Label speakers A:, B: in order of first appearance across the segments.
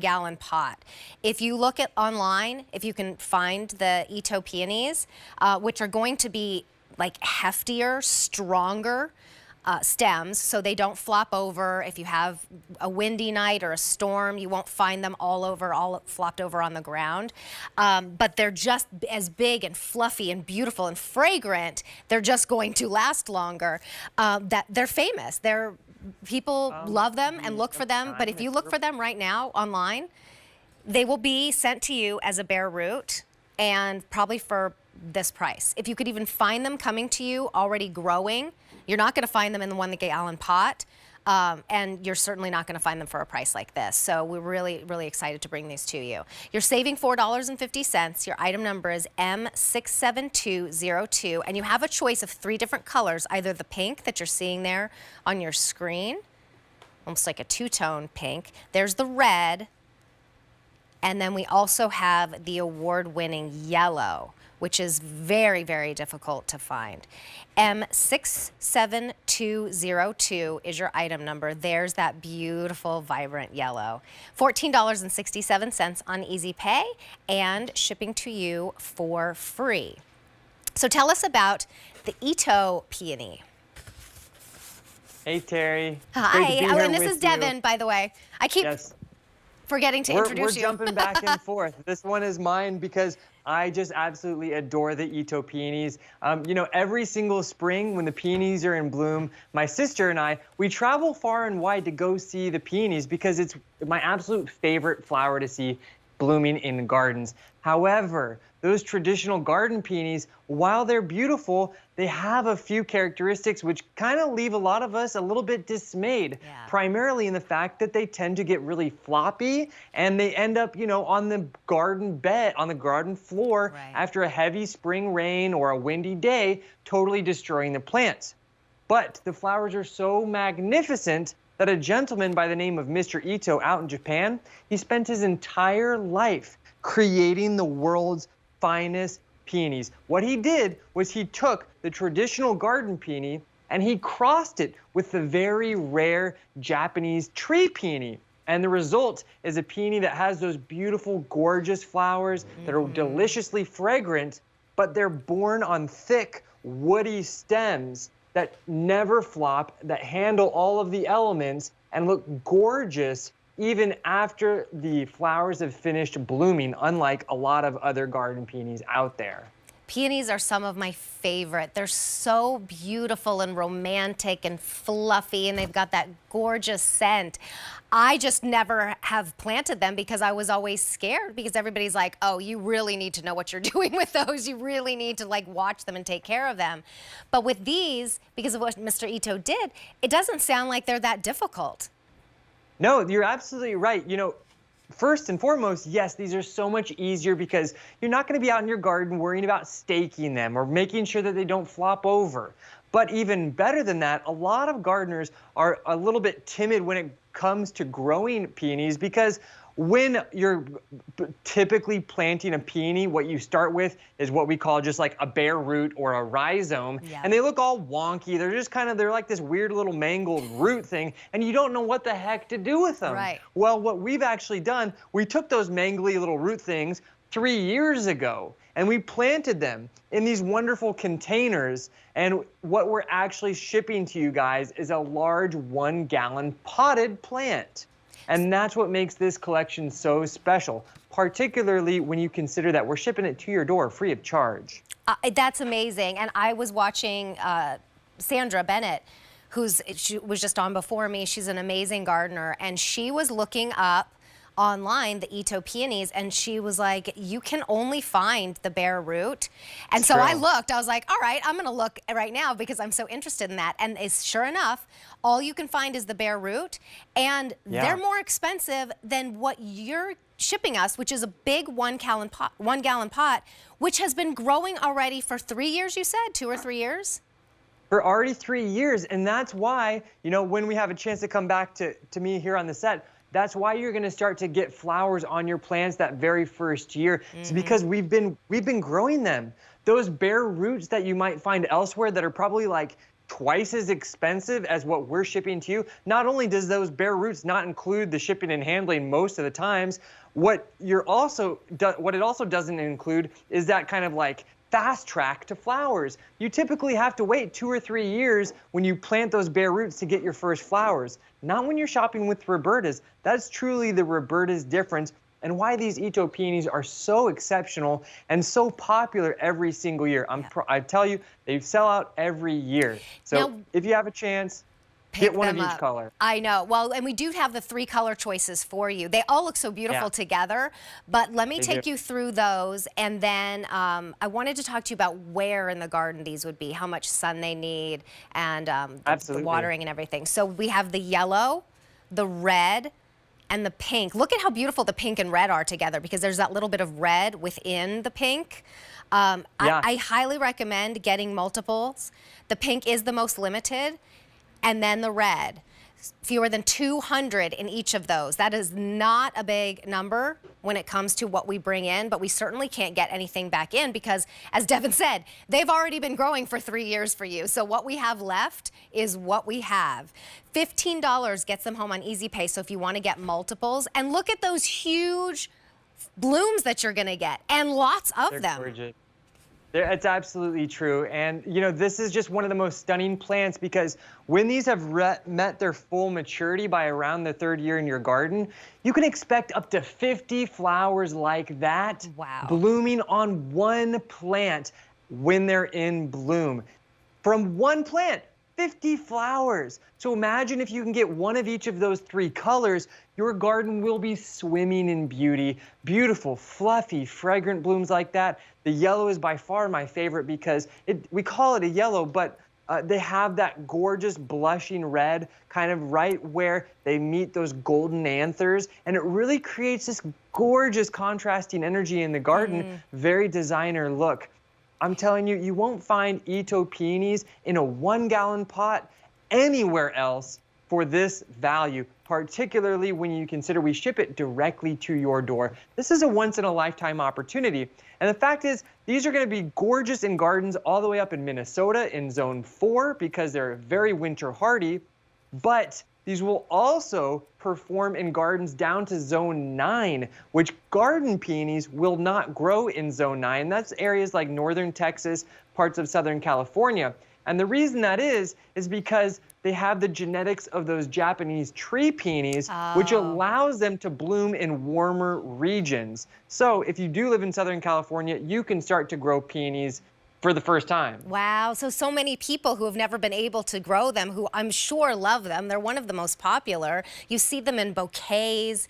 A: gallon pot. If you look at online, if you can find the Itoh peonies, which are going to be like heftier, stronger stems, so they don't flop over. If you have a windy night or a storm, you won't find them all flopped over on the ground. But they're just as big and fluffy and beautiful and fragrant. They're just going to last longer. That they're famous. People love them and look for them, but if you look for them right now online, they will be sent to you as a bare root and probably for this price. If you could even find them coming to you already growing, you're not going to find them in the 1 gallon pot, and you're certainly not going to find them for a price like this. So we're really, really excited to bring these to you. You're saving $4.50. Your item number is M67202, and you have a choice of 3 different colors, either the pink that you're seeing there on your screen, almost like a two-tone pink. There's the red, and then we also have the award-winning yellow, which is very, very difficult to find. M67202 is your item number. There's that beautiful, vibrant yellow. $14.67 on Easy Pay and shipping to you for free. So tell us about the Itoh peony.
B: Hey, Terry.
A: Hi. Oh, and this is Devin, by the way. I keep forgetting to introduce you.
B: We're jumping back and forth. This one is mine because I just absolutely adore the Itoh peonies. You know, every single spring when the peonies are in bloom, my sister and I, we travel far and wide to go see the peonies because it's my absolute favorite flower to see blooming in gardens. However, those traditional garden peonies, while they're beautiful, they have a few characteristics which kind of leave a lot of us a little bit dismayed, primarily in the fact that they tend to get really floppy and they end up, you know, on the garden bed, on the garden floor after a heavy spring rain or a windy day, totally destroying the plants. But the flowers are so magnificent that a gentleman by the name of Mr. Itoh out in Japan, he spent his entire life creating the world's finest peonies. What he did was he took the traditional garden peony and he crossed it with the very rare Japanese tree peony. And the result is a peony that has those beautiful, gorgeous flowers that are deliciously fragrant, but they're borne on thick, woody stems that never flop, that handle all of the elements and look gorgeous even after the flowers have finished blooming, unlike a lot of other garden peonies out there.
A: Peonies are some of my favorite. They're so beautiful and romantic and fluffy, and they've got that gorgeous scent. I just never have planted them because I was always scared, because everybody's like, oh, you really need to know what you're doing with those. You really need to like watch them and take care of them. But with these, because of what Mr. Itoh did, it doesn't sound like they're that difficult.
B: No, you're absolutely right. You know, first and foremost, yes, these are so much easier because you're not going to be out in your garden worrying about staking them or making sure that they don't flop over. But even better than that, a lot of gardeners are a little bit timid when it comes to growing peonies because when you're typically planting a peony, what you start with is what we call just like a bare root or a rhizome. And they look all wonky. They're just kind of, they're like this weird little mangled root thing, and you don't know what the heck to do with them. Well, what we've actually done, we took those mangly little root things 3 years ago, and we planted them in these wonderful containers. And what we're actually shipping to you guys is a large 1 gallon potted plant. And that's what makes this collection so special, particularly when you consider that we're shipping it to your door free of charge.
A: That's amazing. And I was watching Sandra Bennett, she was just on before me. She's an amazing gardener, and she was looking up online the Itoh peonies, and she was like, you can only find the bare root. And so I looked, I was like, all right, I'm gonna look right now because I'm so interested in that. And it's sure enough, all you can find is the bare root, and they're more expensive than what you're shipping us, which is a big 1 gallon pot, which has been growing already for 3 years, you said, 2 or 3 years?
B: For already 3 years, and that's why, you know, when we have a chance to come back to me here on the set, that's why you're going to start to get flowers on your plants that very first year. It's because we've been growing them. Those bare roots that you might find elsewhere that are probably like twice as expensive as what we're shipping to you. Not only does those bare roots not include the shipping and handling most of the times, what it also doesn't include is that kind of like fast track to flowers. You typically have to wait 2 or 3 years when you plant those bare roots to get your first flowers. Not when you're shopping with Robertas. That's truly the Roberta's difference, and why these Itoh peonies are so exceptional and so popular every single year. I tell you, they sell out every year. So now, if you have a chance, get one of each color.
A: I know. Well, and we do have the 3 color choices for you. They all look so beautiful together, but let me take you through those, and then I wanted to talk to you about where in the garden these would be, how much sun they need, and the watering and everything. So we have the yellow, the red, and the pink. Look at how beautiful the pink and red are together, because there's that little bit of red within the pink. I highly recommend getting multiples. The pink is the most limited, and then the red. Fewer than 200 in each of those. That is not a big number when it comes to what we bring in, but we certainly can't get anything back in because, as Devin said, they've already been growing for 3 years for you. So what we have left is what we have. $15 gets them home on Easy Pay, so if you want to get multiples. And look at those huge blooms that you're going to get, and lots of them.
B: Gorgeous. It's absolutely true. And, you know, this is just one of the most stunning plants, because when these have met their full maturity by around the 3rd year in your garden, you can expect up to 50 flowers like that blooming on one plant when they're in bloom. From one plant, 50 flowers. So imagine if you can get one of each of those 3 colors, your garden will be swimming in beauty. Beautiful, fluffy, fragrant blooms like that. The yellow is by far my favorite because we call it a yellow, but they have that gorgeous blushing red kind of right where they meet those golden anthers, and it really creates this gorgeous contrasting energy in the garden, very designer look. I'm telling you, you won't find Itoh peonies in a 1-gallon pot anywhere else for this value, particularly when you consider we ship it directly to your door. This is a once-in-a-lifetime opportunity. And the fact is, these are going to be gorgeous in gardens all the way up in Minnesota in Zone 4 because they're very winter hardy, but these will also perform in gardens down to Zone 9, which garden peonies will not grow in Zone 9. That's areas like northern Texas, parts of Southern California. And the reason that is because they have the genetics of those Japanese tree peonies, which allows them to bloom in warmer regions. So if you do live in Southern California, you can start to grow peonies for the first time.
A: Wow, so many people who have never been able to grow them, who I'm sure love them. They're one of the most popular. You see them in bouquets.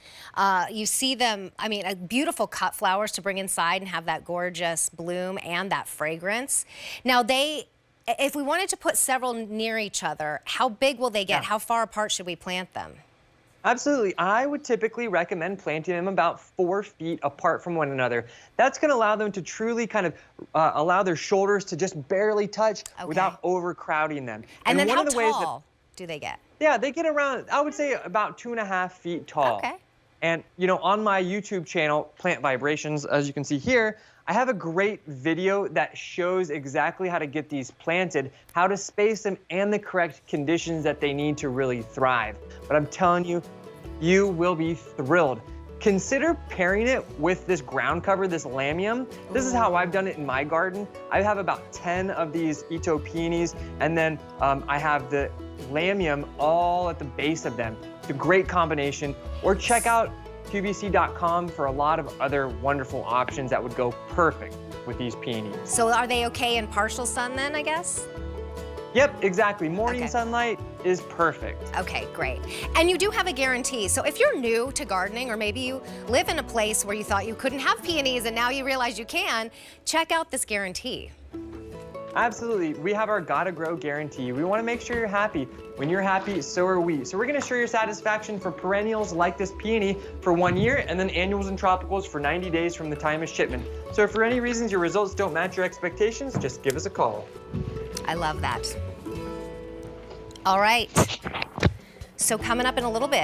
A: You see them, I mean, beautiful cut flowers to bring inside and have that gorgeous bloom and that fragrance. Now if we wanted to put several near each other, how big will they get? How far apart should we plant them?
B: Absolutely. I would typically recommend planting them about 4 feet apart from one another. That's going to allow them to truly kind of allow their shoulders to just barely touch without overcrowding them.
A: And then how tall do they get?
B: Yeah, they get around, I would say, about 2.5 feet tall.
A: Okay.
B: And, you know, on my YouTube channel, Plant Vibrations, as you can see here, I have a great video that shows exactly how to get these planted, how to space them, and the correct conditions that they need to really thrive. But I'm telling you, you will be thrilled. Consider pairing it with this ground cover, this lamium. This is how I've done it in my garden. I have about 10 of these Itoh peonies, and then I have the lamium all at the base of them. It's a great combination. Or check out QVC.com for a lot of other wonderful options that would go perfect with these peonies.
A: So are they okay in partial sun then, I guess?
B: Yep, exactly. Morning sunlight is perfect.
A: Okay, great. And you do have a guarantee. So if you're new to gardening, or maybe you live in a place where you thought you couldn't have peonies and now you realize you can, check out this guarantee.
B: Absolutely. We have our Gotta Grow guarantee. We want to make sure you're happy. When you're happy, so are we. So we're going to assure your satisfaction for perennials like this peony for 1 year, and then annuals and tropicals for 90 days from the time of shipment. So if for any reasons your results don't match your expectations, just give us a call.
A: I love that. All right. So coming up in a little bit,